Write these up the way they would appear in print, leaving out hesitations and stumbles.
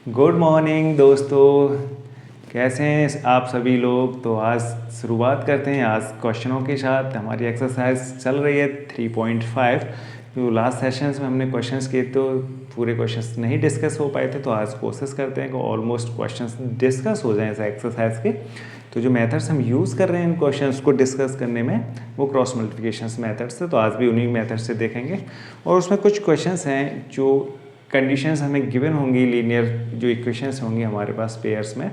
Good morning दोस्तों, कैसे हैं आप सभी लोग। तो आज शुरुआत करते हैं आज क्वेश्चनों के साथ। हमारी एक्सरसाइज चल रही है 3.5। जो लास्ट सेशंस में हमने क्वेश्चंस किए तो पूरे क्वेश्चंस नहीं डिस्कस हो पाए थे, तो आज कोशिश करते हैं कि ऑलमोस्ट क्वेश्चंस डिस्कस हो जाएं इस एक्सरसाइज के। तो जो मेथड्स हम यूज़ कर रहे हैं इन क्वेश्चंस को डिस्कस करने में वो क्रॉस मल्टीप्लिकेशंस मेथड्स से, तो आज भी उन्हीं मेथड से देखेंगे। और उसमें कुछ क्वेश्चंस हैं जो कंडीशंस हमें गिवन होंगी, लीनियर जो इक्वेशंस होंगी हमारे पास पेयर्स में,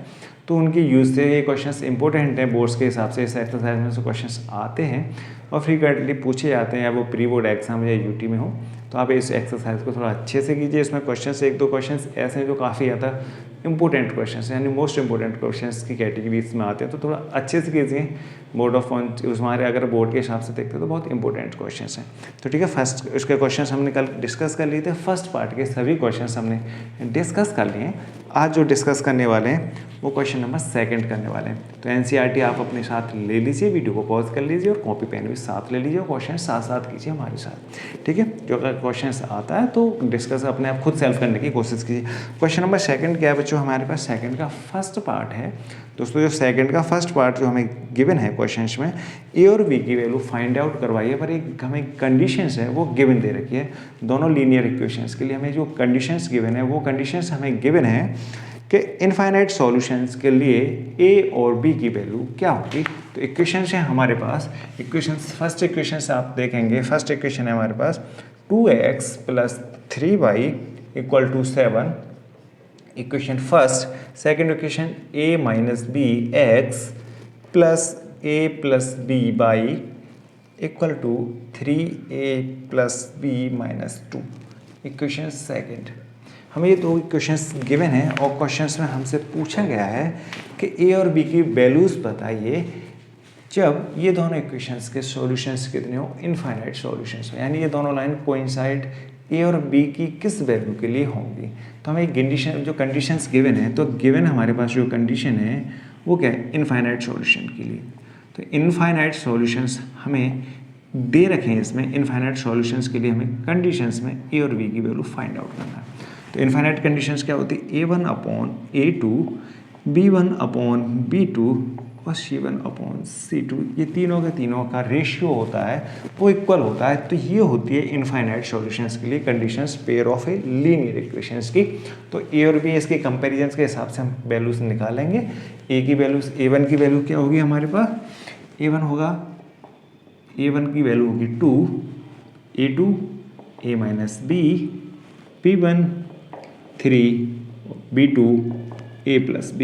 तो उनकी यूज़ से ये क्वेश्चंस इंपॉर्टेंट हैं बोर्ड्स के हिसाब से। इस एक्सरसाइज में से क्वेश्चंस आते हैं और फ्रीक्वेंटली पूछे जाते हैं, या वो प्री बोर्ड एग्जाम या यूटी में हो। तो आप इस एक्सरसाइज को थोड़ा अच्छे से कीजिए। इसमें क्वेश्चंस एक दो क्वेश्चंस ऐसे हैं जो काफ़ी ज़्यादा इंपॉर्टेंट क्वेश्चंस यानी मोस्ट इंपॉर्टेंट क्वेश्चंस की कैटेगरीज में आते हैं, तो थोड़ा अच्छे से कीजिए। बोर्ड ऑफ हमारे अगर बोर्ड के हिसाब से देखते हैं तो बहुत इंपॉर्टेंट क्वेश्चंस हैं। तो ठीक है, फर्स्ट उसके क्वेश्चंस हमने कल डिस्कस कर लिए थे। फर्स्ट पार्ट के सभी क्वेश्चंस हमने डिस्कस कर लिए हैं। आज जो डिस्कस करने वाले हैं वो क्वेश्चन नंबर 2 करने वाले हैं। तो एनसीईआरटी आप अपने साथ ले लीजिए, वीडियो को पॉज कर लीजिए और कॉपी पेन भी साथ ले लीजिए और क्वेश्चन साथ साथ कीजिए हमारे साथ। ठीक है, जो अगर क्वेश्चन आता है तो डिस्कस अपने आप खुद सेल्फ करने की कोशिश कीजिए। क्वेश्चन नंबर 2 क्या है बच्चों, हमारे पास 2 का फर्स्ट पार्ट है। दोस्तों जो 2 का फर्स्ट पार्ट जो हमें गिवन है क्वेश्चन में, ए और बी की वैल्यू फाइंड आउट करवाइए, पर एक हमें कंडीशंस है वो गिवन दे रखी है। दोनों लीनियर इक्वेशंस के लिए हमें जो कंडीशंस गिवन है वो कंडीशंस हमें गिवन है कि इनफाइनाइट सॉल्यूशंस के लिए ए और बी की वैल्यू क्या होगी। तो इक्वेशंस है हमारे पास, इक्वेशंस फर्स्ट इक्वेशन से आप देखेंगे, फर्स्ट इक्वेशन है हमारे पास 2x + 3y = 7। Equation first. Second equation a - bx + a + by = 3a + b - 2। Equation second. हमें ये दो इक्वेशंस गिवन हैं और क्वेश्चंस में हमसे पूछा गया है कि ए और बी की वैल्यूज़ बताइए जब ये दोनों इक्वेशंस के सॉल्यूशंस कितने हो, इनफाइनाइट सॉल्यूशंस में, यानी ये दोनों लाइन कोइंसाइड ए और बी की किस वैल्यू के लिए होंगी। तो हमें कंडीशन जो कंडीशंस गिवन है, तो गिवन हमारे पास जो कंडीशन है वो क्या है, इनफाइनाइट सॉल्यूशन के लिए। तो इनफाइनाइट सॉल्यूशंस हमें दे रखे हैं। इसमें इनफाइनाइट सॉल्यूशंस के लिए हमें कंडीशंस में ए और बी की वैल्यू फाइंड आउट करना है। तो इनफाइनाइट कंडीशंस क्या होती है, a1/a2, b1/b2 और c1/c2। ये तीनों के तीनों का रेशियो होता है वो इक्वल होता है। तो ये होती है इनफाइनाइट सॉल्यूशंस के लिए conditions pair of a linear equations की। तो ए और बी इसके कंपैरिजन के हिसाब से हम वैल्यूज निकालेंगे। ए की वैल्यूज, a1 की वैल्यू क्या होगी हमारे पास, a1 होगा, a1 की वैल्यू होगी 2, a2 a - b, b1 3, b2 a + b।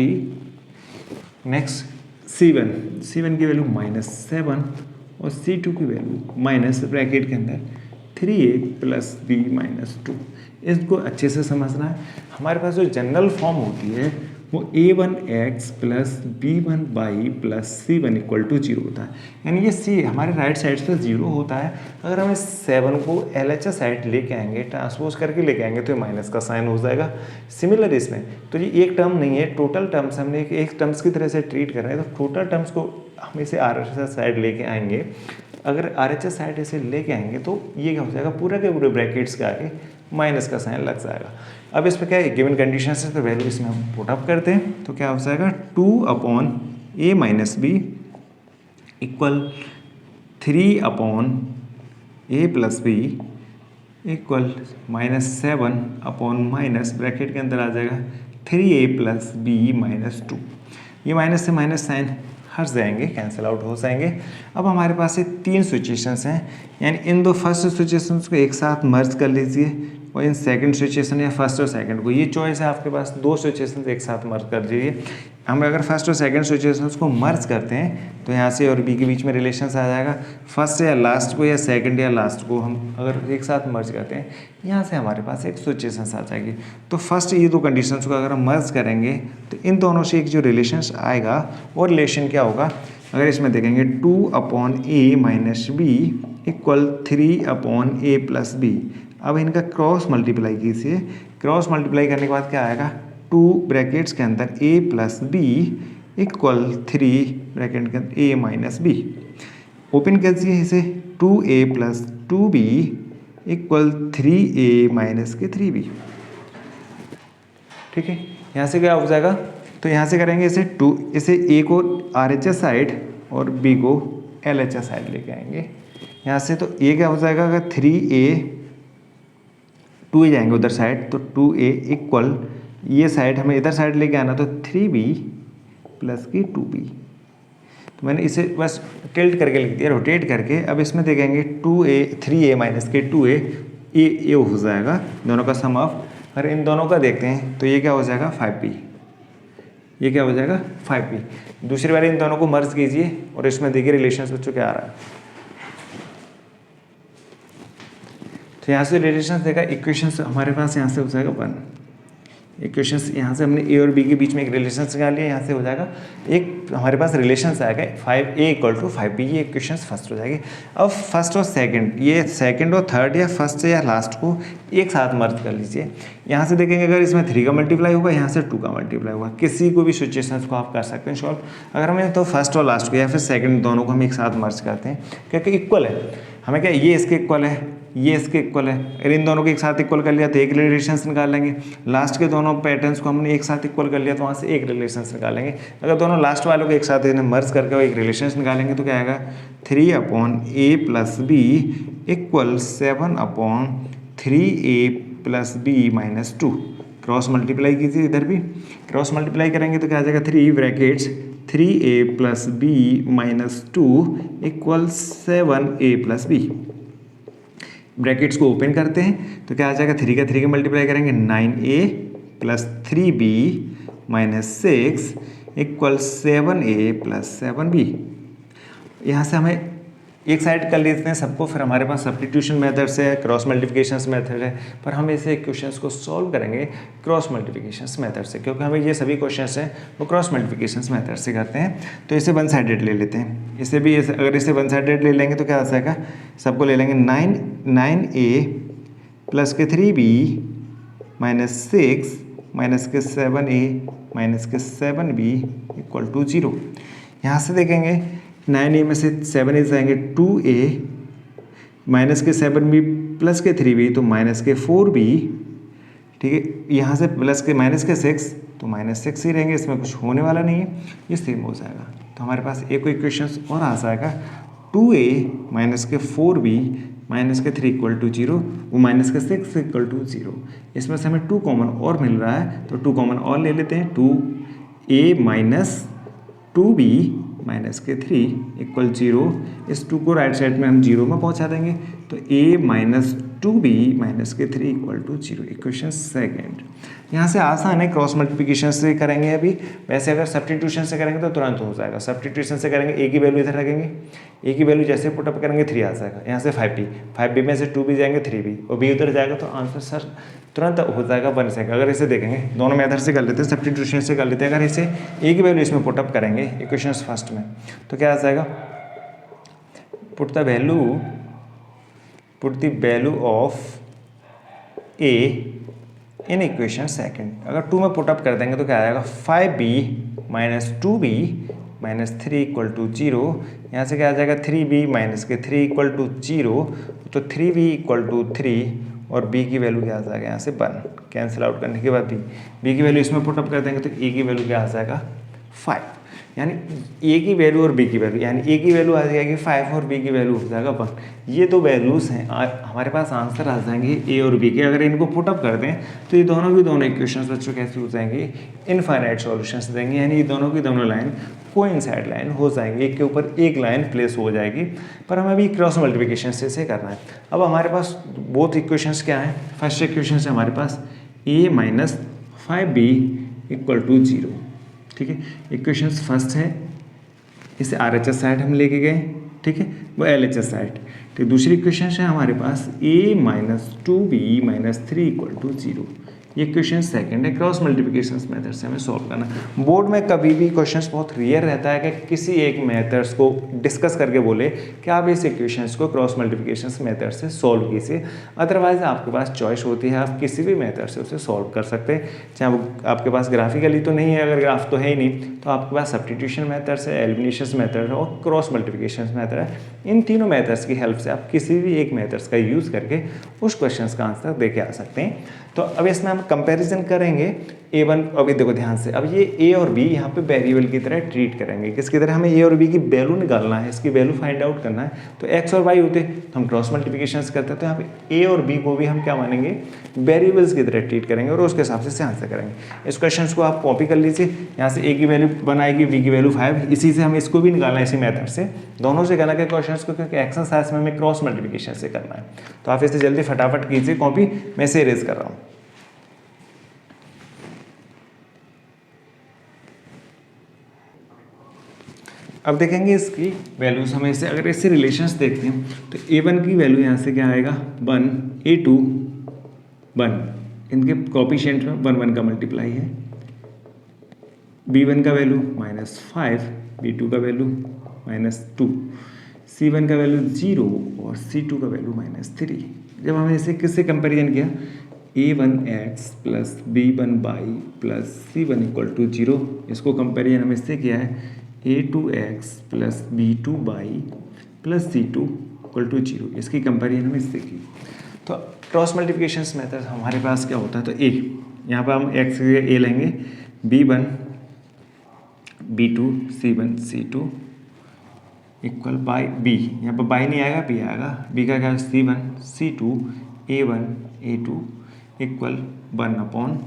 Next c1 की वैल्यू -7 और c2 की वैल्यू माइनस ब्रैकेट के अंदर 3a + b - 2। इसको अच्छे से समझना है। हमारे पास जो जनरल फॉर्म होती है वो a1x + b1y + c1 = 0 होता है, यानी ये c हमारे राइट साइड से 0 होता है। अगर हम इस 7 को LHS साइड लेके आएंगे, ट्रांसपोज करके लेके आएंगे, तो ये माइनस का साइन हो जाएगा। सिमिलर इसमें तो ये एक टर्म नहीं है, टोटल टर्म्स हमने एक टर्म्स की तरह से ट्रीट कर रहे हैं। तो टोटल टर्म्स को हम इसे RHS साइड लेके आएंगे। अगर RHS साइड इसे लेके आएंगे तो ये क्या हो जाएगा, पूरा के पूरे ब्रैकेट्स के आगे माइनस का साइन लग जाएगा। अब इस पर क्या है, गिवन कंडीशन से तो वैल्यू इसमें हम पुट अप करते हैं, तो क्या हो जाएगा 2/a - b = 3/a + b = -7/ bracket के अंदर आ जाएगा 3a + b - 2। ये माइनस से माइनस साइन हट जाएंगे, कैंसिल आउट हो जाएंगे। अब हमारे पास ये 3 सिचुएशंस हैं, यानी इन दो फर्स्ट सिचुएशंस को एक साथ मर्ज कर लीजिए और इन सेकंड सिचुएशन या फर्स्ट और सेकंड को, ये चॉइस है आपके पास, 2 सिचुएशंस एक साथ मर्ज कर दीजिए। हम अगर फर्स्ट और सेकंड सिचुएशंस को मर्ज करते हैं तो यहाँ से और बी के बीच में रिलेशंस आ जाएगा। फर्स्ट या लास्ट को या सेकंड या लास्ट को हम अगर एक साथ मर्ज करते हैं, यहाँ से हमारे पास एक सिचुएशंस आ जाएगी। तो फर्स्ट ये 2 कंडीशंस को अगर हम मर्ज करेंगे तो इन दोनों से एक जो रिलेशंस आएगा वो रिलेशन क्या होगा, अगर इसमें देखेंगे 2/a - b = 3/a + b। अब इनका क्रॉस मल्टीप्लाई कीजिए। क्रॉस मल्टीप्लाई करने के बाद क्या आएगा, 2 ब्रैकेट्स के अंदर a + b = 3 ब्रैकेट के अंदर a - b। ओपन कर दीजिए इसे, 2a + 2b = 3a - 3b। ठीक है, यहाँ से क्या हो जाएगा, तो यहाँ से करेंगे इसे इसे ए को RHS साइड और बी को LHS साइड लेके आएंगे यहाँ से। तो ए क्या हो जाएगा, अगर 3A 2A जाएंगे उधर साइड, तो 2A इक्वल ये साइड हमें इधर साइड लेके आना, तो 3B प्लस की 2B। तो मैंने इसे बस टिल्ट करके लिख दिया, रोटेट करके। अब इसमें देखेंगे 3A माइनस के 2A ये हो जाएगा दोनों का सम ऑफ। अगर इन दोनों का देखते हैं तो ये क्या हो जाएगा 5B, ये क्या हो जाएगा 5B। दूसरी बार इन दोनों को मर्ज कीजिए और इसमें देखिए रिलेशंस बच्चों क्या आ रहा है। तो यहाँ से रिलेशंस देखा, इक्वेशंस हमारे पास यहाँ से हो जाएगा 1। इक्वेशंस यहाँ से हमने ए और बी के बीच में एक रिलेशन निकाल लिया, यहाँ से हो जाएगा एक हमारे पास रिलेशन आएगा 5A = 5B। ये इक्वेशंस फर्स्ट हो जाएगी। अब फर्स्ट और सेकंड, ये सेकंड और थर्ड या फर्स्ट या लास्ट को एक साथ मर्ज कर लीजिए। यहाँ से देखेंगे अगर इसमें 3 का मल्टीप्लाई होगा, यहाँ से 2 का मल्टीप्लाई होगा। किसी को भी सिचुएशंस को आप कर सकते हैं सॉल्व। अगर हमें तो फर्स्ट और लास्ट को या फिर सेकंड दोनों को हम एक साथ मर्ज करते हैं क्योंकि इक्वल है। हमें क्या ये इसके इक्वल है, ये इसके इक्वल है। अगर इन दोनों को एक साथ इक्वल कर लिया तो एक रिलेशंस निकाल लेंगे। लास्ट के दोनों पैटर्न्स को हमने एक साथ इक्वल कर लिया तो वहाँ से एक रिलेशंस निकालेंगे। अगर दोनों लास्ट वालों को एक साथ मर्ज करके एक रिलेशंस निकालेंगे तो क्या आएगा 3/A + B = 7/3A + B - 2। Cross multiply कीजिए, इधर भी क्रॉस मल्टीप्लाई करेंगे तो क्या आ जाएगा 3 brackets 3A + B - 2 = 7A + B। Brackets को ओपन करते हैं तो क्या आ जाएगा 3 का 3 का मल्टीप्लाई करेंगे 9A + 3B - 6 = 7A + 7B। यहाँ से हमें एक साइड कर लेते हैं सबको, फिर हमारे पास सब्स्टिट्यूशन मेथड्स है, क्रॉस मल्टीप्लिकेशंस मेथड है, पर हम ऐसे क्वेश्चंस को सॉल्व करेंगे क्रॉस मल्टीप्लिकेशंस मेथड से, क्योंकि हमें ये सभी क्वेश्चंस हैं वो क्रॉस मल्टीप्लिकेशंस मेथड से करते हैं। तो इसे वन साइडेड ले लेते हैं। इसे भी अगर इसे वन साइडेड ले लेंगे तो क्या आ जाएगा, सबको ले लेंगे 9A + के 3B - 6 - के 7A - के 7B = 0। यहाँ से देखेंगे 9A में से 7A जाएंगे 2A - के 7B + के 3B तो - के 4B। ठीक है, यहाँ से प्लस के - के 6 तो -6 ही रहेंगे, इसमें कुछ होने वाला नहीं है, ये सेम हो जाएगा। तो हमारे पास एक इक्वेशन और आ जाएगा 2A - के 4B - के 3 = 0, वो - के 6 = 0। इसमें से हमें 2 कॉमन और मिल रहा है तो 2 कॉमन और ले लेते हैं। 2A - 2B - के 3 = 0। इस 2 को राइट साइड में हम 0 में पहुंचा देंगे तो A - 2B - के 3 = 0। Equation second. यहाँ से आसान है, क्रॉस मल्टीप्लिकेशन से करेंगे अभी। वैसे अगर सब्स्टिट्यूशन से करेंगे तो तुरंत हो जाएगा। सब्स्टिट्यूशन से करेंगे A की वैल्यू इधर रखेंगे, A की वैल्यू जैसे पुटअप करेंगे 3 आ जाएगा। यहाँ से 5B में से 2B जाएंगे 3B और B उधर जाएगा तो आंसर सर तुरंत हो जाएगा, बन जाएगा। अगर इसे देखेंगे दोनों मेथड से कर लेते हैं, सब्स्टिट्यूशन से कर लेते हैं। अगर इसे A की वैल्यू इसमें पुटअप करेंगे इक्वेशन फर्स्ट में तो क्या आ जाएगा, put the value of A in equation second. अगर 2 में पुटअप कर देंगे तो क्या आएगा 5B - 2B - 3 = 0। यहाँ से क्या आ जाएगा 3B - के 3 = 0 तो 3B = 3 और B की वैल्यू क्या आ जाएगा यहाँ से 1। कैंसिल आउट करने के बाद B की वैल्यू इसमें पुटअप कर देंगे तो A की वैल्यू क्या आ जाएगा 5। यानी A की वैल्यू और B की वैल्यू, यानी A की वैल्यू आ जाएगी 5 और B की वैल्यू हो जाएगा 1। ये दो वैल्यूज़ हैं, हमारे पास आंसर आ जाएंगे A और B के। अगर इनको पुटअप कर दें तो ये दोनों इक्वेशंस बच्चों कैसे हो जाएंगे, इनफाइनाइट सॉल्यूशंस देंगे। यानी ये दोनों की दोनों लाइन कोइंसाइड लाइन हो जाएंगे, एक के ऊपर एक लाइन प्लेस हो जाएगी। पर हमें अभी क्रॉस मल्टीप्लिकेशन से करना है। अब हमारे पास बोथ इक्वेशंस क्या हैं, फर्स्ट इक्वेशन है हमारे पास A - 5B = 0। ठीक है, इक्वेशंस फर्स्ट है, इसे RHS साइड हम लेके गए, ठीक है, वो LHS साइड। ठीक, दूसरी इक्वेशन है हमारे पास A - 2B - 3 = 0। ये क्वेश्चन सेकंड है, क्रॉस मल्टीप्लिकेशन मेथड से हमें सॉल्व करना। बोर्ड में कभी भी क्वेश्चंस बहुत रेयर रहता है कि किसी एक मेथड्स को डिस्कस करके बोले कि आप इस इक्वेशंस को क्रॉस मल्टीप्लिकेशन मेथड से सॉल्व कीजिए। अदरवाइज आपके पास चॉइस होती है, आप किसी भी मेथड से उसे सॉल्व कर सकते हैं। चाहे वो आपके पास ग्राफिकली तो नहीं है, अगर ग्राफ तो है ही नहीं तो आपके पास सब्स्टिट्यूशन मेथड्स है, एलिमिनेशन मेथड है और क्रॉस मल्टीप्लिकेशन मेथड है। इन तीनों मेथड्स की हेल्प से आप किसी भी एक मेथड्स का यूज़ करके उस क्वेश्चन का आंसर दे के आ सकते हैं। तो अब इसमें हम कंपैरिजन करेंगे A1, अभी देखो ध्यान से, अब ये A और B यहाँ पे वेरिएबल की तरह ट्रीट करेंगे। किसकी तरह? हमें A और B की वैल्यू निकालना है, इसकी वैल्यू फाइंड आउट करना है। तो X और Y होते तो हम क्रॉस मल्टीप्लिकेशन करते हैं, तो यहाँ पे A और B को भी हम क्या मानेंगे? वेरिएबल्स की तरह ट्रीट करेंगे और उसके हिसाब से आंसर करेंगे। इस क्वेश्चन को आप कॉपी कर लीजिए, यहाँ से A की वैल्यू 1 आएगी, B की वैल्यू 5, इसी से हम इसको भी निकालना है, इसी मेथड से दोनों से करना है क्वेश्चन को, क्योंकि एक्सरसाइज में हमें क्रॉस मल्टीप्लिकेशन से करना है। तो आप इसे जल्दी फटाफट कीजिए कॉपी, मैं इसे इरेज कर रहा हूँ। अब देखेंगे इसकी वैल्यूज, हमें इससे अगर इससे रिलेशंस देखते हैं तो A1 की वैल्यू यहाँ से क्या आएगा 1, A2 1, इनके कोएफिशिएंट में 1 1 का मल्टीप्लाई है। B1 का वैल्यू -5, B2 का वैल्यू -2, C1 का वैल्यू 0 और C2 का वैल्यू -3। जब हमने इसे किससे कंपेरिजन किया? A1x plus B1y plus C1 equal to 0, इसको कंपेरिजन हम इससे किया है A2x plus B2y plus C2 equal to 0, इसकी कंपेरिजन हम इससे की। तो क्रॉस मल्टीप्लिकेशन मेथड हमारे पास क्या होता है? तो A, यहाँ पर हम x के A लेंगे, B1 B2 C1 C2 equal by B, यहाँ पर बाई नहीं आएगा, B आएगा, B का क्या है? C1 C2 A1 A2 equal 1 upon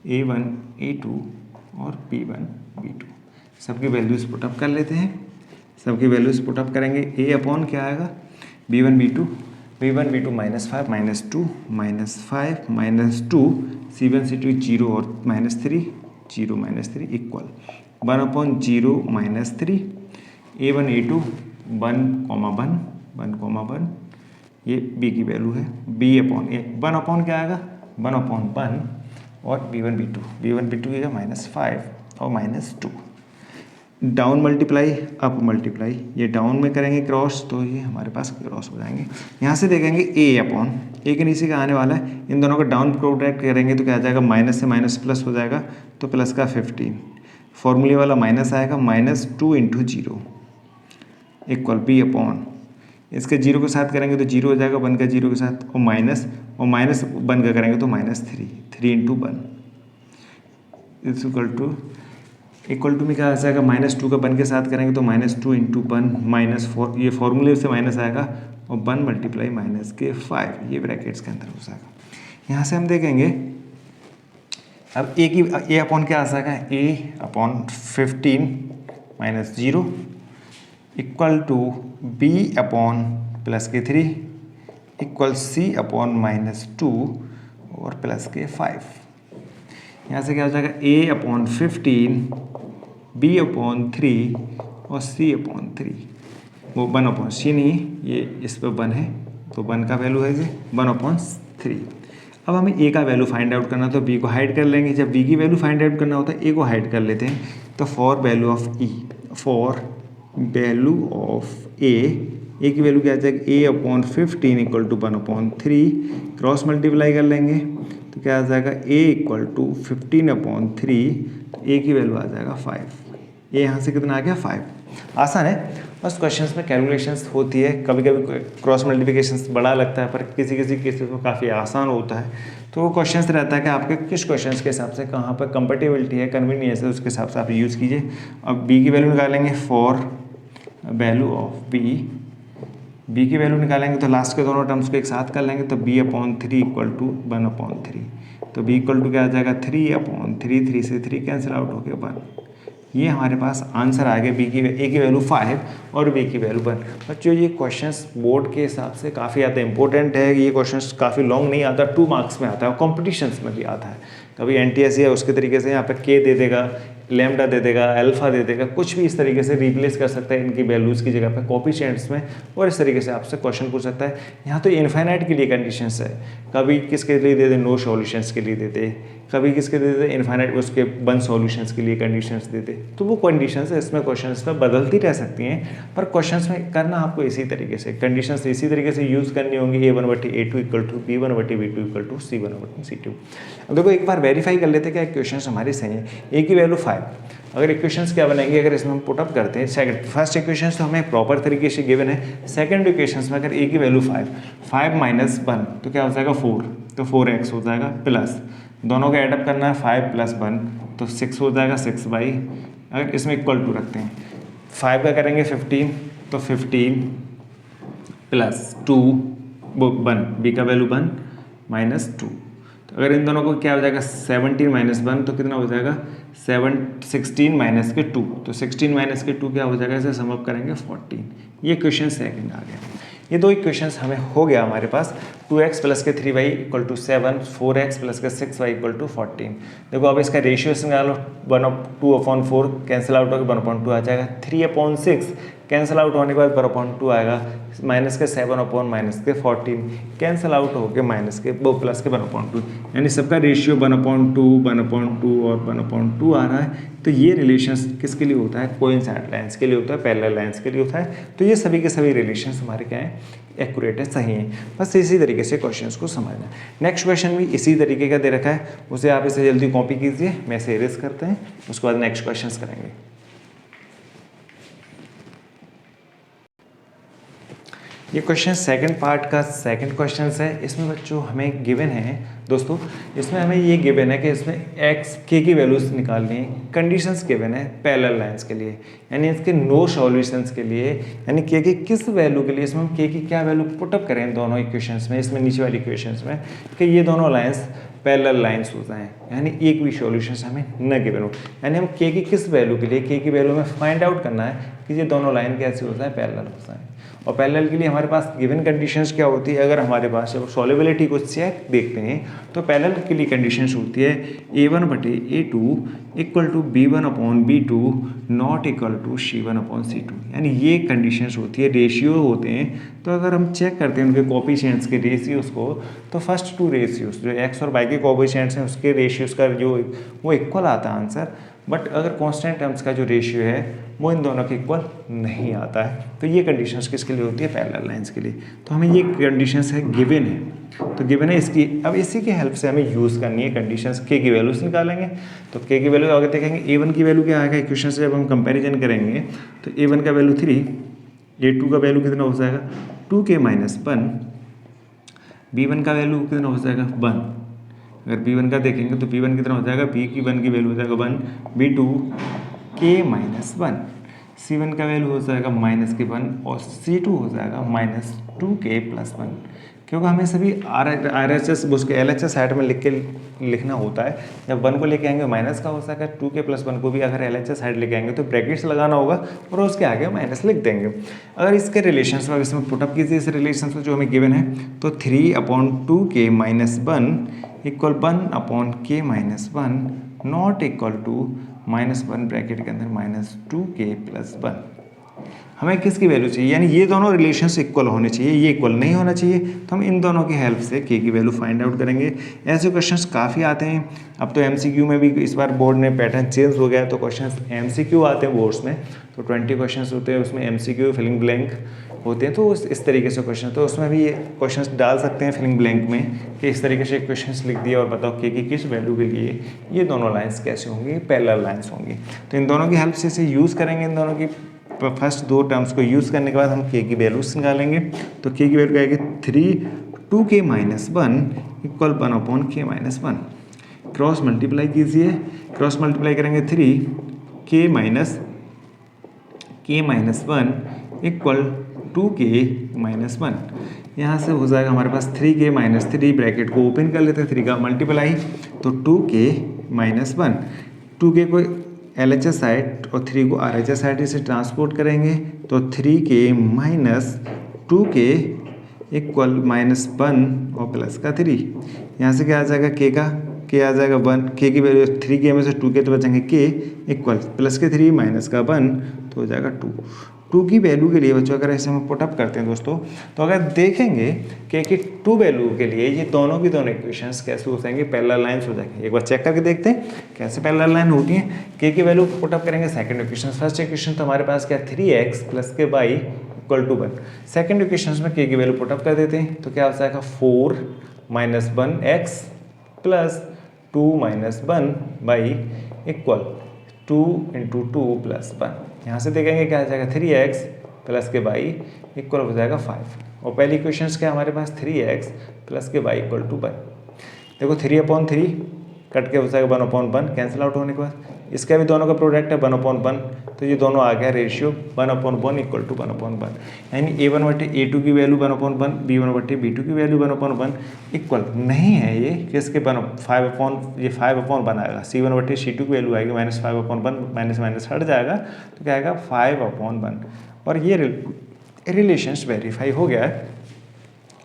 A1 A2 और B1 B2। सबकी वैल्यूज पुटअप कर लेते हैं, सबकी वैल्यूज पुटअप करेंगे। A अपॉन क्या आएगा? B1 B2 -5 -2 -5 -2 C1 C2 0 और -3 0 -3 इक्वल 1 अपॉन 0 -3 A1 A2 1,1 ये B की वैल्यू है, B अपॉन 1 अपॉन क्या आएगा? 1 अपॉन 1 और B1 B2 की -5 और -2। डाउन मल्टीप्लाई अप मल्टीप्लाई, ये डाउन में करेंगे क्रॉस तो ये हमारे पास क्रॉस हो जाएंगे। यहाँ से देखेंगे A अपॉन A के नीचे का आने वाला है, इन दोनों का डाउन प्रोडक्ट करेंगे तो क्या आ जाएगा? माइनस से माइनस प्लस हो जाएगा, तो प्लस का 15, फॉर्मूले वाला माइनस आएगा, -2 × 0 इक्वल B अपॉन, इसके 0 के साथ करेंगे तो 0 हो जाएगा, 1 का 0 के साथ, और माइनस 1 का करेंगे तो -3 × 1 इज इक्वल टू में क्या आ जाएगा? -2 का 1 के साथ करेंगे तो -2 × 1 -4, ये फॉर्मूले से माइनस आएगा, और 1 मल्टीप्लाई -5, ये ब्रैकेट्स के अंदर हो जाएगा। यहाँ से हम देखेंगे अब A अपॉन क्या आ जाएगा? A upon 15 -0 equal to B upon plus के 3 इक्वल C अपॉन -2 और प्लस के 5। यहाँ से क्या हो जाएगा? A अपॉन 15 B अपॉन 3 और C अपॉन 3, वो 1 अपॉन C नहीं, ये इस पर 1 है तो 1 का वैल्यू है ये 1 अपॉन 3। अब हमें A का वैल्यू फाइंड आउट करना, तो B को हाइड कर लेंगे। जब B की वैल्यू फाइंड आउट करना होता है A को हाइड कर लेते हैं। तो फॉर वैल्यू ऑफ A की वैल्यू क्या आ जाएगी? A upon 15 equal to 1 upon 3, cross multiply कर लेंगे तो क्या आ जाएगा? A इक्वल टू 15 अपॉन 3, तो A की वैल्यू आ जाएगा 5। ये यहाँ से कितना आ गया? 5। आसान है, बस क्वेश्चंस में कैलकुलेशंस होती है, कभी कभी क्रॉस मल्टीप्लिकेशंस बड़ा लगता है, पर किसी किसी केसेस में काफ़ी आसान होता है। तो वो क्वेश्चंस रहता है कि आपके किस क्वेश्चंस के हिसाब से कहाँ पर कंपेटेबिलिटी है, कन्वीनियंस है, उसके हिसाब से आप यूज़ कीजिए। अब B की वैल्यू निकालेंगे, फॉर वैल्यू ऑफ B की वैल्यू निकालेंगे तो लास्ट के दोनों टर्म्स को एक साथ कर लेंगे, तो B upon 3 equal to 1 upon 3, तो B इक्वल टू क्या आ जाएगा? 3 अपॉन 3, 3 से 3 कैंसिल आउट हो गया 1। ये हमारे पास आंसर आ गया। A की वैल्यू 5 और B की वैल्यू 1। बच्चों ये क्वेश्चंस बोर्ड के हिसाब से काफ़ी ज़्यादा इंपॉर्टेंट है। ये क्वेश्चंस काफ़ी लॉन्ग नहीं आता, 2 मार्क्स में आता है और कॉम्पिटिशन्स में भी आता है। कभी NTSC है उसके तरीके से यहाँ पर K दे देगा, लैम्डा दे देगा, अल्फा दे देगा, कुछ भी इस तरीके से रिप्लेस कर सकता है इनकी वैल्यूज़ की जगह पे कोएफिशिएंट्स में, और इस तरीके से आपसे क्वेश्चन पूछ सकता है। यहाँ तो इनफाइनाइट के लिए कंडीशंस है, कभी किसके लिए दे दे? नो सॉल्यूशंस के लिए देते, कभी किसके दे दे? इनफाइनाइट उसके 1 सॉल्यूशंस के लिए कंडीशंस देते। तो वो कंडीशंस है, इसमें क्वेश्चंस में बदलती रह सकती हैं, पर क्वेश्चंस में करना आपको इसी तरीके से, कंडीशंस इसी तरीके से यूज़ करनी होंगी। A1/A2 equal to B1/B2 equal to C1/C2। अब देखो एक बार वेरीफाई कर लेते हैं क्या क्वेश्चन हमारे सही है। A की वैल्यू 5, अगर इक्वेशंस क्या बनेंगे अगर इसमें हम पुटअप करते हैं? सेकंड फर्स्ट इक्वेशन तो हमें प्रॉपर तरीके से गिवन है। सेकंड इक्वेशंस में अगर A की वैल्यू 5 - 1 तो क्या हो जाएगा? 4, तो 4x हो जाएगा, प्लस दोनों को एडअप करना है 5 + 1 तो 6 हो जाएगा, 6/, अगर इसमें इक्वल टू रखते हैं 5 का करेंगे 15 तो 15 + 2 1, बी का वैल्यू 1 -2, तो अगर इन दोनों को क्या हो जाएगा 17 - 1 तो कितना हो जाएगा 16 - 2, तो 16 - 2 क्या हो जाएगा, इसे सम अप करेंगे 14। ये क्वेश्चन सेकंड आ गया। ये दो इक्वेशंस हमें हो गया हमारे पास 2x + 3y = 7, 4x + 6y = 14। देखो अब इसका रेशियो से निकालो, 1/2/4 कैंसिल आउट होकर 1/2 आ जाएगा, 3/6 कैंसिल आउट होने के बाद 1/2 आएगा, -7/-14 कैंसिल आउट होकर +1/2, यानी सबका रेशियो 1/2, 1/2 और 1/2 आ रहा है। तो ये रिलेशंस किसके लिए होता है, कोइंसाइडेंट लाइन्स के लिए होता है, पैरेलल लाइन्स के लिए होता है। तो ये सभी के सभी रिलेशंस हमारे क्या हैं, एक्यूरेट है, सही है। बस इसी तरीके से क्वेश्चंस को समझना। नेक्स्ट क्वेश्चन भी इसी तरीके का दे रखा है, उसे आप इसे जल्दी कॉपी कीजिए, मैं इसे इरेज करते हैं, उसके बाद नेक्स्ट क्वेश्चंस करेंगे। ये क्वेश्चन सेकंड पार्ट का सेकंड क्वेश्चन है। इसमें बच्चों हमें गिवन है दोस्तों, इसमें हमें ये गिवन है कि इसमें x k की वैल्यूज निकालनी है, कंडीशंस गिवन है पैरेलल लाइंस के लिए, यानी इसके नो सॉल्यूशंस के लिए, यानी k की किस वैल्यू के लिए इसमें हम k की क्या वैल्यू पुटअप करें इन दोनों इक्वेशंस में, इसमें नीचे वाली इक्वेशंस में, कि ये दोनों लाइंस पैरेलल लाइंस हो जाएं, यानी एक भी सॉल्यूशंस हमें न गिवन हो, यानी हम k की किस वैल्यू के लिए, k की वैल्यू में फाइंड आउट करना है कि ये दोनों लाइन कैसे हो जाए, पैरेलल हो जाए। और पैरेलल के लिए हमारे पास गिवन कंडीशंस क्या होती है, अगर हमारे पास सॉल्युबिलिटी को चेक देखते हैं तो पैरेलल के लिए कंडीशंस होती है a1/a2 = b1/b2 not equal to c1/c2, यानी ये कंडीशंस होती है, रेशियो होते हैं। तो अगर हम चेक करते हैं उनके कोएफिशिएंट्स के रेशियोज़ को, तो फर्स्ट टू रेशियोज़ जो x और y के कोएफिशिएंट्स हैं उसके रेशियोज़ का जो वो इक्वल आता है आंसर, बट अगर कांस्टेंट टर्म्स का जो रेशियो है वो इन दोनों के इक्वल नहीं आता है। तो ये कंडीशंस किसके लिए होती है, पैरेलल लाइंस के लिए। तो हमें ये कंडीशंस है गिवन है, तो गिवन है इसकी, अब इसी की हेल्प से हमें यूज़ करनी है कंडीशंस। k की वैल्यूज निकालेंगे, तो k की वैल्यू आगे देखेंगे, a1 की वैल्यू क्या आएगा इक्वेशन से जब हम कंपेरिजन करेंगे, तो a1 का वैल्यू 3, a2 का वैल्यू कितना हो जाएगा 2k - 1, b1 का वैल्यू कितना हो जाएगा 1, अगर b1 का देखेंगे तो b1 कितना हो जाएगा, b1 की वैल्यू हो जाएगा 1, b2 k - 1, c1 का वैल्यू हो जाएगा -1 और c2 हो जाएगा -2k + 1, क्योंकि हमें सभी RHS उसके LHS साइड में लिखना होता है। जब 1 को लेके आएंगे माइनस का हो सका, 2k + 1 को भी अगर LHS साइड लेके आएंगे तो ब्रैकेट्स लगाना होगा और उसके आगे माइनस लिख देंगे। अगर इसके रिलेशंस को इसमें पुटअप कीजिए, इस रिलेशंस को जो हमें गिवन है, तो 3/2k - 1 = 1/k - 1 not equal to -1 bracket के अंदर -2k + 1। हमें किसकी वैल्यू चाहिए, यानी ये दोनों रिलेशंस इक्वल होने चाहिए, ये इक्वल नहीं होना चाहिए, तो हम इन दोनों की हेल्प से k की वैल्यू फाइंड आउट करेंगे। ऐसे क्वेश्चंस काफ़ी आते हैं, अब तो MCQ में भी इस बार बोर्ड ने पैटर्न चेंज हो गया, तो क्वेश्चंस MCQ आते हैं बोर्ड्स में, तो 20 क्वेश्चंस होते हैं उसमें, MCQ फिलिंग ब्लैंक होते हैं, तो इस तरीके से क्वेश्चन, तो उसमें भी ये क्वेश्चंस डाल सकते हैं फिलिंग ब्लैंक में कि इस तरीके से क्वेश्चंस लिख दिया और बताओ k की किस वैल्यू के लिए ये दोनों लाइन्स कैसे होंगी, पैरेलल लाइन्स होंगी। तो इन दोनों की हेल्प से इसे यूज़ करेंगे, इन दोनों की फर्स्ट दो टर्म्स को यूज़ करने के बाद हम k की वैल्यूज निकालेंगे। तो k की वैल्यू आएगी 2k - 1 = 1/k - 1, क्रॉस मल्टीप्लाई कीजिए, क्रॉस मल्टीप्लाई करेंगे 3k - 1 = 2k - 1, यहाँ से हो जाएगा हमारे पास 3k - 3, ब्रैकेट को ओपन कर लेते हैं, 3 का मल्टीप्लाई तो 2k - 1, 2k को LHS साइड और 3 को RHS साइड से ट्रांसपोर्ट करेंगे, तो 3k - 2k = -1 और प्लस का 3, यहाँ से क्या आ जाएगा k आ जाएगा 1, k की वैल्यू 3k में से 2k तो बचेंगे k इक्वल प्लस के 3 माइनस का 1 तो हो जाएगा 2 की वैल्यू के लिए बच्चों अगर ऐसे हम पुटअप करते हैं दोस्तों, तो अगर देखेंगे k की 2 वैल्यू के लिए ये दोनों की दोनों इक्वेशंस कैसे हो जाएंगे, पैरेलल लाइंस हो जाएंगे। एक बार चेक करके देखते हैं कैसे पैरेलल लाइन होती हैं। k की वैल्यू पुटअप करेंगे सेकंड इक्वेशन, फर्स्ट इक्वेशन तो हमारे पास क्या 3x + y = 1, सेकंड इक्वेशन में k की वैल्यू पुटअप कर देते हैं, तो क्या हो जाएगा 4 - 1x + 2 - 1y = 2 × 2 + 1, यहाँ से देखेंगे क्या आ जाएगा 3x + y इक्वल हो जाएगा 5, और पहली इक्वेशन क्या हमारे पास 3x + y = 1, देखो 3/3 कट के हो जाएगा 1/1, कैंसिल आउट होने के बाद इसका भी दोनों का प्रोडक्ट है 1/1, तो ये दोनों आ गया रेशियो 1/1 इक्वल टू 1/1, यानी A1/A2 की वैल्यू 1/1, B1/B2 की वैल्यू 1/1 इक्वल नहीं है ये किसके 5/1 आएगा, C1/C2 की वैल्यू आएगी -5/1, माइनस माइनस हट जाएगा तो क्या आएगा 5/1, और ये रिलेशंस वेरीफाई हो गया है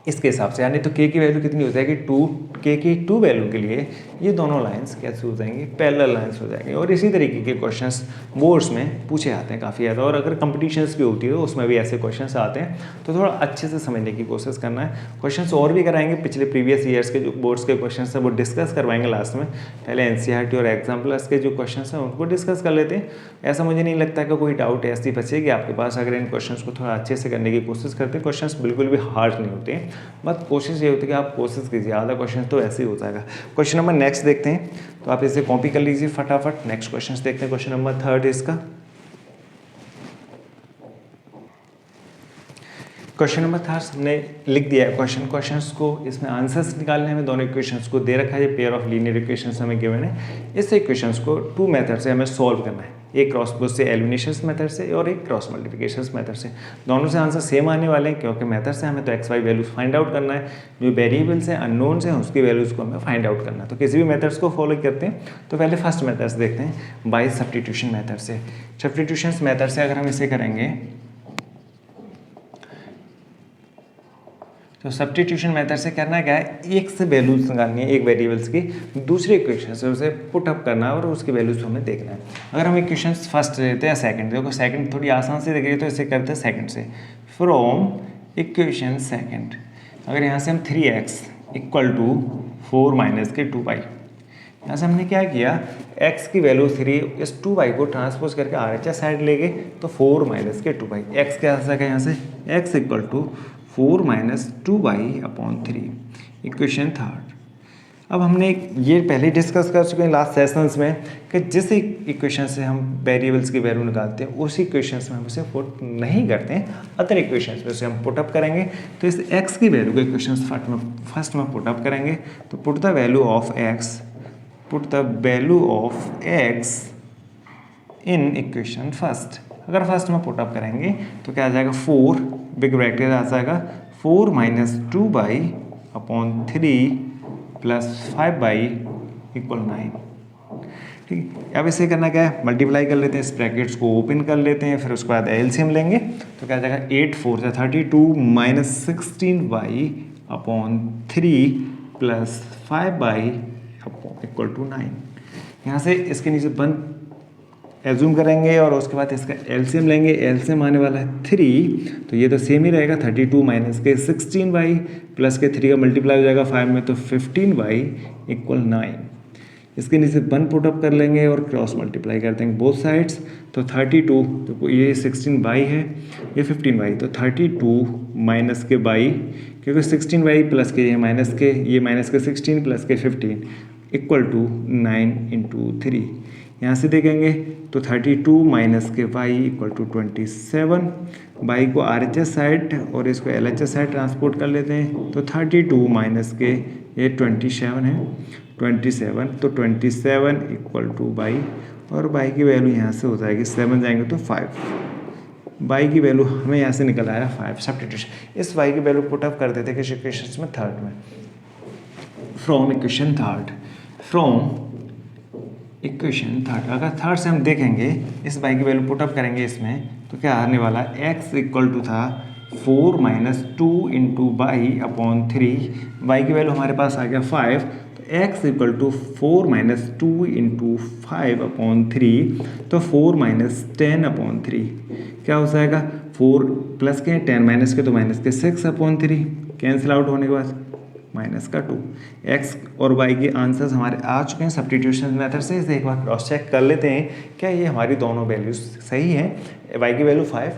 इसके हिसाब से, यानी तो k की वैल्यू कितनी हो जाएगी 2, k की 2 वैल्यू के लिए ये दोनों लाइंस कैसे हो जाएंगी, पैरेलल लाइंस हो जाएंगे। और इसी तरीके के क्वेश्चंस बोर्ड्स में पूछे आते हैं काफ़ी ज़्यादा, और अगर कंपटीशंस भी होती है तो उसमें भी ऐसे क्वेश्चंस आते हैं, तो थोड़ा अच्छे से समझने की कोशिश करना है। क्वेश्चंस और भी कराएंगे, पिछले प्रीवियस ईयर्स के जो बोर्ड्स के क्वेश्चन हैं वो डिस्कस करवाएंगे लास्ट में। पहले NCERT और एग्जाम प्लस के जो क्वेश्चन हैं उनको डिस्कस कर लेते हैं। ऐसा मुझे नहीं लगता कि कोई डाउट ऐसी बचेगी आपके पास अगर इन क्वेश्चन को थोड़ा अच्छे से करने की कोशिश करते हैं। क्वेश्चन बिल्कुल भी हार्ड नहीं होते हैं, बस कोशिश ये होती है कि आप कोशिश कीजिए, आधा क्वेश्चन तो ऐसे ही हो जाएगा। क्वेश्चन नंबर नेक्स्ट देखते हैं, तो आप इसे कॉपी कर लीजिए फटाफट। नेक्स्ट क्वेश्चन देखते हैं, क्वेश्चन नंबर 3 इसका। क्वेश्चन नंबर 3 हमने लिख दिया है क्वेश्चंस को, इसमें आंसर्स निकालने हैं हमें, दोनों इक्वेशंस को दे रखा है, पेयर ऑफ लीनियर इक्वेशंस हमें गिवन है। इस इक्वेशंस को 2 मेथड से हमें सॉल्व करना है, एक क्रॉस बहुत से एलिमिनेशन मेथड से और एक क्रॉस मल्टीप्लिकेशन मेथड से। दोनों से आंसर सेम आने वाले हैं, क्योंकि मेथड से हमें तो x y values find out करना है, जो वेरिएबल्स हैं अननोन्स हैं उसकी वैल्यूज़ को हमें फाइंड आउट करना है। तो किसी भी मेथड्स को फॉलो करते हैं, तो पहले फर्स्ट मेथड्स देखते हैं बाय सब्स्टिट्यूशन मेथड से। सब्स्टिट्यूशन मेथड से अगर हम इसे करेंगे तो सब्स्टिट्यूशन मेथड से करना क्या है, एक से वैल्यूज निकालनी है एक वेरिएबल्स की, दूसरे इक्वेशन से उसे पुट अप करना है और उसकी वैल्यूज हमें देखना है। अगर हम इक्वेशन फर्स्ट लेते हैं सेकंड, देखो सेकंड थोड़ी आसान से देख रही है तो इसे करते हैं सेकंड से। फ्रॉम इक्वेशन सेकंड, अगर यहाँ से हम 3x इक्वल टू 4 माइनस के 2y, यहाँ से हमने क्या किया, x की वैल्यू 3, इस 2y को ट्रांसपोज करके RHS साइड ले गए तो 4 माइनस के 2y, x क्या आ सका यहाँ से, x equal to 4 minus 2y/3, equation third. अब हमने ये पहले डिस्कस कर चुके हैं लास्ट सेशंस में कि जिस इक्वेशन से हम वेरिएबल्स की वैल्यू निकालते हैं उसी इक्वेशन में हम उसे पुट नहीं करते हैं, अदर इक्वेशन में उसे हम पुट अप करेंगे। तो इस x की वैल्यू को इक्वेशन फर्स्ट में पुट अप करेंगे, तो put the value of x in equation first. अगर फर्स्ट में पुट अप करेंगे तो क्या आ जाएगा, 4 बिग ब्रैकेट आ जाएगा 4 minus 2y/3 plus 5y equal 9। ठीक है, अब इसे करना क्या है, मल्टीप्लाई कर लेते हैं, इस ब्रैकेट्स को ओपन कर लेते हैं, फिर उसके बाद एलसीएम लेंगे तो क्या आ जाएगा 8 4 से 32 minus 16y/3 plus 5y equal to 9। यहाँ से इसके नीचे 1 एज्यूम करेंगे और उसके बाद इसका एलसीएम लेंगे, एलसीएम आने वाला है 3, तो ये तो सेम ही रहेगा 32 माइनस के 16y प्लस के 3 का मल्टीप्लाई हो जाएगा 5 में तो 15y इक्वल 9। इसके नीचे 1 पुट अप कर लेंगे और क्रॉस मल्टीप्लाई कर देंगे बोथ साइड्स, तो 32, तो ये 16y है, ये 15y, तो 32 माइनस के y, क्योंकि 16y प्लस के ये माइनस के 16 प्लस के 15 इक्वल टू 9 इंटू 3। यहाँ से देखेंगे तो 32 माइनस के y इक्वल टू 27, y को RHS साइड और इसको LHS साइड ट्रांसपोर्ट कर लेते हैं, तो 32 माइनस के ये 27 है, 27, तो 27 इक्वल टू y, और y की वैल्यू यहाँ से हो जाएगी 7 जाएंगे तो 5, y की वैल्यू हमें यहाँ से निकल आया 5। सब्स्टिट्यूशन, इस y की वैल्यू पुट अप कर देते हैं किस इक्वेशन में, थर्ड में। From equation third, equation third, अगर थर्ड से हम देखेंगे इस y की वैल्यू पुट अप करेंगे इसमें, तो क्या आने वाला है, x इक्वल टू था 4 माइनस 2 इंटू y/3, y की वैल्यू हमारे पास आ गया 5, तो x equal to 4 minus 2 into 5/3, तो 4 माइनस 10/3 क्या हो जाएगा, 4 प्लस के 10 माइनस के तो माइनस के 6/3, कैंसिल आउट होने के बाद माइनस का 2। x और y के आंसर्स हमारे आ चुके हैं सब्स्टिट्यूशन मेथड से। इसे एक बार क्रॉस चेक कर लेते हैं क्या ये हमारी दोनों वैल्यूज सही हैं। y की वैल्यू 5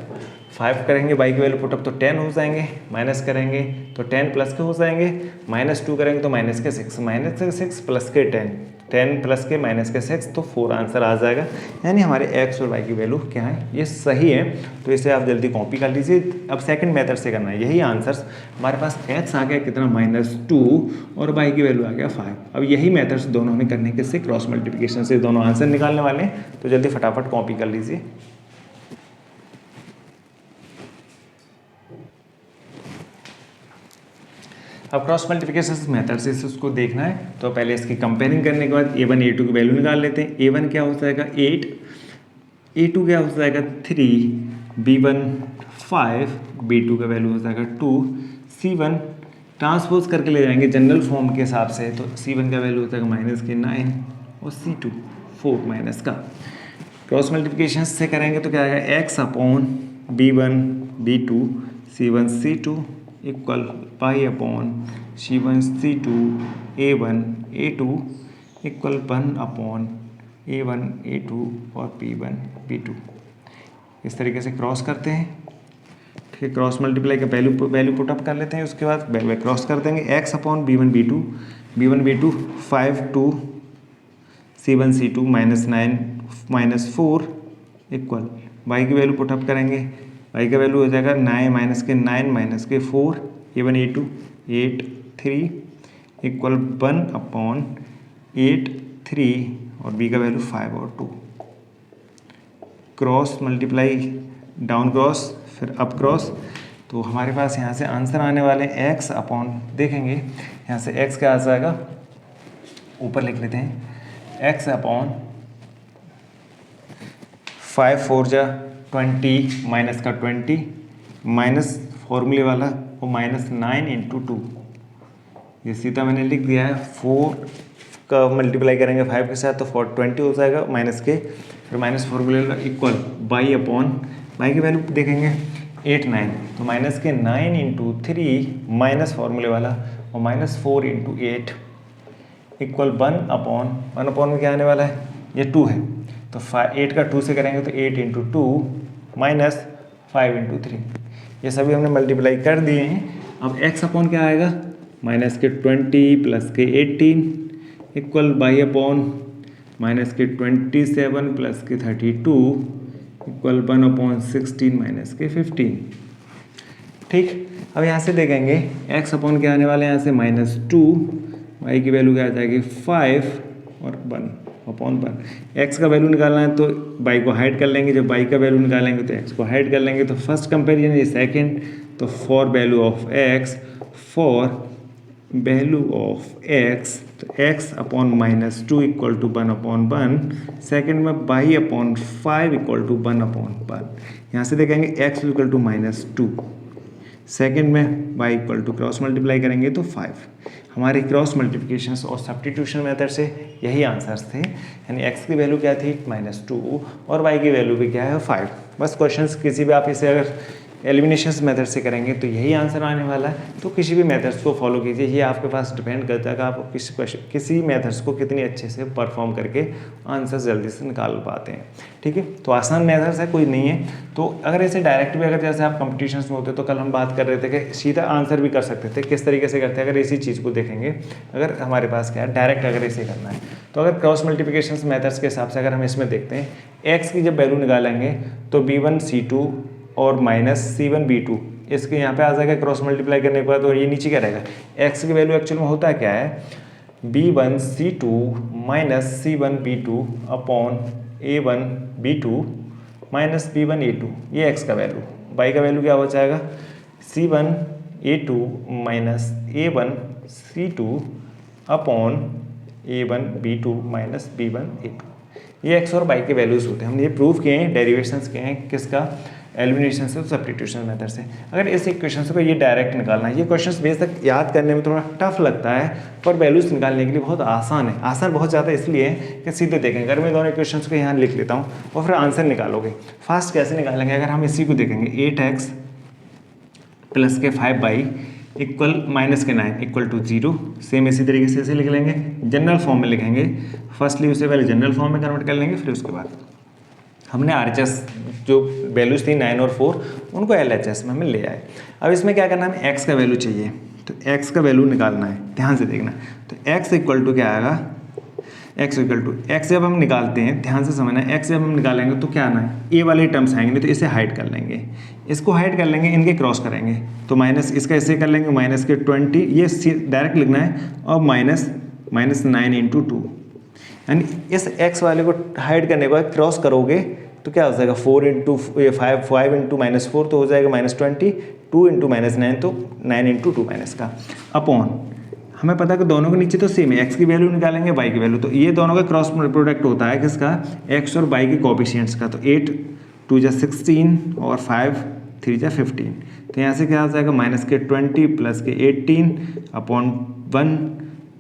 5 करेंगे y की वैल्यू पुटअप तो 10 हो जाएंगे, माइनस करेंगे तो 10 प्लस के हो जाएंगे, -2 करेंगे तो माइनस के 6, माइनस के 6 प्लस के 10, 10 प्लस के माइनस के 6 तो 4 आंसर आ जाएगा। यानी हमारे x और y की वैल्यू क्या है, ये सही है। तो इसे आप जल्दी कॉपी कर लीजिए। अब सेकंड मेथड से करना है यही आंसर्स। हमारे पास x आ गया कितना -2 और y की वैल्यू आ गया 5। अब यही मेथड्स दोनों हमें करने के से क्रॉस मल्टीप्लिकेशन से दोनों आंसर निकालने वाले हैं। तो जल्दी फटाफट कॉपी कर लीजिए। अब क्रॉस मल्टीप्लिकेशन मेथड से उसको देखना है तो पहले इसकी कंपेयरिंग करने के बाद a1 a2 की वैल्यू निकाल लेते हैं। a1 क्या हो जाएगा 8, a2 क्या हो जाएगा 3, b1 5, b2 का वैल्यू हो जाएगा 2, c1 ट्रांसपोज करके ले जाएंगे जनरल फॉर्म के हिसाब से तो c1 का वैल्यू हो जाएगा -9 और c2 4 माइनस का। क्रॉस मल्टीप्लिकेशन से करेंगे तो क्या आएगा x upon b1 b2 c1 c2 equal pi upon c1 c2 a1 a2 equal 1 upon a1 a2 और p1 p2। इस तरीके से क्रॉस करते हैं। ठीक है, क्रॉस मल्टीप्लाई का वैल्यू पुटअप कर लेते हैं। उसके बाद क्रॉस कर देंगे x upon b1 b2 5 2 c1 c2 -9 -4 equal y की वैल्यू पुटअप करेंगे। y का वैल्यू हो जाएगा 9 - के 4 a1 a2 8 3 इक्वल 1 अपॉन 8 3 और b का वैल्यू 5 और 2। क्रॉस मल्टीप्लाई डाउन क्रॉस फिर अप क्रॉस। तो हमारे पास यहाँ से आंसर आने वाले x अपॉन देखेंगे यहाँ से x क्या आ जाएगा, ऊपर लिख लेते हैं x अपॉन 5 4 जा 20 माइनस का 20 माइनस फॉर्मूले वाला और -9 × 2। ये सीधा मैंने लिख दिया है। 4 का मल्टीप्लाई करेंगे 5 के साथ तो 20 हो जाएगा माइनस के, फिर माइनस फॉर्मूले वाला इक्वल बाई अपॉन बाई की वैल्यू देखेंगे 8 9 तो माइनस के 9 × 3 माइनस फॉर्मूले वाला और -4 × 8 इक्वल 1 अपॉन में क्या आने वाला है, ये 2 है तो 8 का 2 से करेंगे तो 8 × 2 माइनस 5 × 3। ये सभी हमने मल्टीप्लाई कर दिए हैं। अब x अपॉन क्या आएगा माइनस के 20 प्लस के 18 इक्वल बाई अपॉन माइनस के 27 प्लस के 32 इक्वल 1/16 माइनस के 15। ठीक, अब यहाँ से देखेंगे x अपॉन क्या आने वाले हैं, यहाँ से -2 y की वैल्यू क्या आ जाएगी 5 और 1/1। x का वैल्यू निकालना है तो y को हाइड कर लेंगे, जब y का वैल्यू निकालेंगे तो x को हाइड कर लेंगे। तो फर्स्ट कंपेरिजन ये सेकंड, तो फॉर वैल्यू ऑफ x तो x upon -2 equal to 1/1। Second में y अपॉन 5 इक्वल टू 1/1। यहाँ से देखेंगे x इक्वल टू -2, सेकेंड में y equal to cross multiply करेंगे तो 5। हमारी क्रॉस मल्टीप्लिकेशन और सब्स्टिट्यूशन मेथड से यही आंसर्स थे। यानी x की वैल्यू क्या थी -2 और y की वैल्यू भी क्या है 5। बस क्वेश्चंस किसी भी आप इसे अगर एलिमिनेशन मेथड से करेंगे तो यही आंसर आने वाला है। तो किसी भी मेथड्स को फॉलो कीजिए, ये आपके पास डिपेंड करता है कि आप किसी मेथड्स को कितनी अच्छे से परफॉर्म करके आंसर जल्दी से निकाल पाते हैं। ठीक है, तो आसान मेथड्स है, कोई नहीं है। तो अगर ऐसे डायरेक्ट भी अगर जैसे आप कंपटीशंस में होते तो कल हम बात कर रहे थे कि सीधा आंसर भी कर सकते थे, किस तरीके से करते हैं। अगर इसी चीज़ को देखेंगे, अगर हमारे पास क्या है डायरेक्ट अगर इसे करना है तो अगर क्रॉस मल्टीप्लिकेशन मेथड्स के हिसाब से अगर हम इसमें देखते हैं x की जब वैल्यू निकालेंगे तो b1 c2 और -c1 b2 इसके यहाँ पे आ जाएगा क्रॉस मल्टीप्लाई करने के बाद। और ये नीचे क्या रहेगा, x की वैल्यू एक्चुअल में होता क्या है b1 c2 -c1 b2 upon a1 b2 -b1 a2, ये x का वैल्यू। y का वैल्यू क्या हो जाएगा c1 a2 -a1 c2 upon a1 b2 -b1 a2। ये x और y के वैल्यूज होते हैं। हमने ये प्रूव किए हैं, डेरिवेशंस किए हैं किसका, एलिमिनेशन से, सब्स्टिट्यूशन मेथड से। अगर इस इक्वेशन को ये डायरेक्ट निकालना है, ये क्वेश्चंस बेशक याद करने में थोड़ा टफ लगता है पर वैल्यूज निकालने के लिए बहुत आसान है। आसान बहुत ज़्यादा इसलिए है कि सीधे देखेंगे, अगर मैं दोनों इक्वेशंस को यहाँ लिख लेता हूँ और फिर आंसर निकालोगे। फास्ट कैसे निकालेंगे, अगर हम इसी को देखेंगे 8x प्लस के 5y इक्वल माइनस के 9 इक्वल टू 0, सेम इसी तरीके से इसे लिख लेंगे। जनरल फॉर्म में लिखेंगे, फर्स्टली उसे पहले जनरल फॉर्म में कन्वर्ट कर लेंगे, फिर उसके बाद हमने RHS जो वैल्यूज थी 9 और 4 उनको LHS में हमें ले आए। अब इसमें क्या करना है, हमें x का वैल्यू चाहिए, तो x का वैल्यू निकालना है, ध्यान से देखना। तो x इक्वल टू क्या आएगा, x इक्वल टू x जब हम निकालते हैं, ध्यान से समझना, x जब हम निकालेंगे तो क्या आना है, a वाले टर्म्स आएंगे, तो इसे हाइड कर लेंगे, इसको हाइड कर लेंगे, इनके क्रॉस करेंगे, तो माइनस इसका इसे कर लेंगे, माइनस के 20, ये डायरेक्ट लिखना है, और माइनस 9 इंटू 2, यानी इस x वाले को हाइड करने के बाद क्रॉस करोगे तो क्या हो जाएगा, 4 इंटू 5 इंटू -4 तो हो जाएगा -20, 2 इंटू -9 तो 9 इंटू 2 माइनस का, अपॉन हमें पता है कि दोनों के नीचे तो सेम है, x की वैल्यू निकालेंगे, y की वैल्यू, तो ये दोनों का क्रॉस प्रोडक्ट होता है किसका, x और y के कोएफिशिएंट्स का, तो 8 2 जा 16 और 5 3 जा 15, तो यहाँ से क्या हो जाएगा, माइनस के 20 प्लस के 18 अपॉन 1,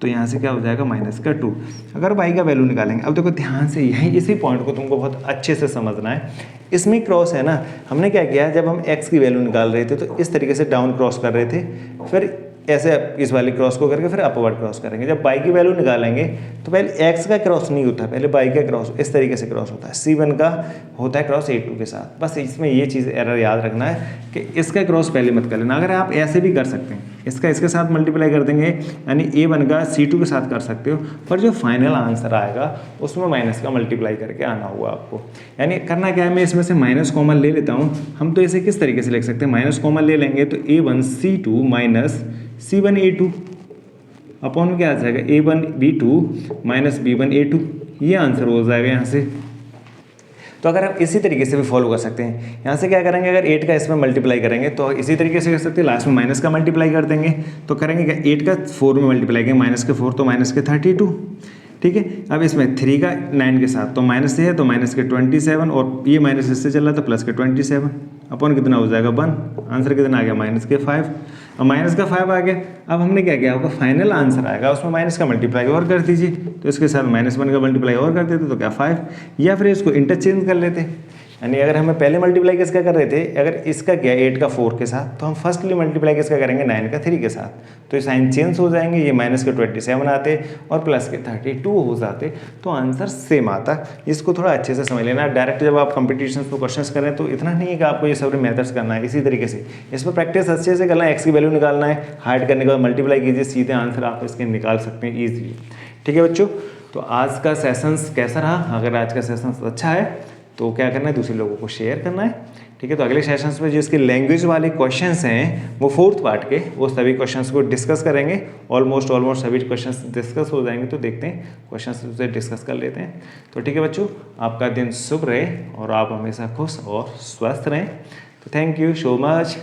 तो यहाँ से क्या हो जाएगा, माइनस का 2। अगर y का वैल्यू निकालेंगे, अब देखो ध्यान से यही इसी पॉइंट को तुमको बहुत अच्छे से समझना है, इसमें क्रॉस है ना, हमने क्या किया, जब हम x की वैल्यू निकाल रहे थे तो इस तरीके से डाउन क्रॉस कर रहे थे, फिर ऐसे इस वाली क्रॉस को करके फिर अपवर्ड क्रॉस करेंगे। जब y की वैल्यू निकालेंगे तो पहले x का क्रॉस नहीं होता, पहले y का क्रॉस इस तरीके से क्रॉस होता है, C1 का होता है क्रॉस A2 के साथ। बस इसमें ये चीज़ एरर याद रखना है कि इसका क्रॉस पहले मत कर लेना। अगर आप ऐसे भी कर सकते हैं, इसका इसके साथ मल्टीप्लाई कर देंगे, यानी A1 का C2 के साथ कर सकते हो, पर जो फाइनल आंसर आएगा उसमें माइनस का मल्टीप्लाई करके आना होगा आपको। यानी करना क्या है, मैं इसमें से माइनस कॉमन ले लेता हूँ, हम तो इसे किस तरीके से लिख सकते हैं, माइनस कॉमन ले लेंगे तो A1 C2 minus C1 A2 upon क्या आ जाएगा, A1 B2 minus B1 A2, ये आंसर हो जाएगा यहाँ से। तो अगर आप इसी तरीके से भी फॉलो कर सकते हैं, यहाँ से क्या करेंगे, अगर 8 का इसमें मल्टीप्लाई करेंगे तो इसी तरीके से कर सकते हैं, लास्ट में माइनस का मल्टीप्लाई कर देंगे, तो करेंगे क्या, 8 का 4 में मल्टीप्लाई करेंगे, माइनस के 4 तो माइनस के 32, ठीक है। अब इसमें 3 का 9 के साथ तो माइनस से है, तो माइनस के 27, और ये माइनस इससे चल रहा था, प्लस के 27 अपॉन कितना हो जाएगा 1, आंसर कितना आ गया, माइनस के 5, और माइनस का 5 आ गया। अब हमने क्या किया, आपका फाइनल आंसर आएगा उसमें माइनस का मल्टीप्लाई और कर दीजिए, तो इसके साथ -1 का मल्टीप्लाई और कर देते तो क्या 5, या फिर इसको इंटरचेंज कर लेते, यानी अगर हमें पहले मल्टीप्लाई किसका कर रहे थे, अगर इसका किया 8 का 4 के साथ, तो हम फर्स्टली मल्टीप्लाई किसका करेंगे, 9 का 3 के साथ, तो ये साइन चेंज हो जाएंगे, ये माइनस के 27 आते और प्लस के 32 हो जाते, तो आंसर सेम आता। इसको थोड़ा अच्छे से समझ लेना। डायरेक्ट जब आप कंपटीशन में क्वेश्चंस करें तो इतना नहीं है कि आपको ये सारे मेथड्स करना है, इसी तरीके से इस पर प्रैक्टिस अच्छे से करना है, एक्स की वैल्यू निकालना है, हाइड करने के बाद मल्टीप्लाई कीजिए, सीधे आंसर आप इसके निकाल सकते हैं ईजिली। ठीक है बच्चों, तो आज का सेशंस कैसा रहा, अगर आज का सेशंस अच्छा है तो क्या करना है, दूसरे लोगों को शेयर करना है। ठीक है, तो अगले सेशंस में जो इसके लैंग्वेज वाले क्वेश्चंस हैं वो 4th पार्ट के, वो सभी क्वेश्चंस को डिस्कस करेंगे। ऑलमोस्ट सभी क्वेश्चंस डिस्कस हो जाएंगे, तो देखते हैं क्वेश्चंस से डिस्कस कर लेते हैं। तो ठीक है बच्चों, आपका दिन शुभ रहे और आप हमेशा खुश और स्वस्थ रहें। तो थैंक यू सो मच।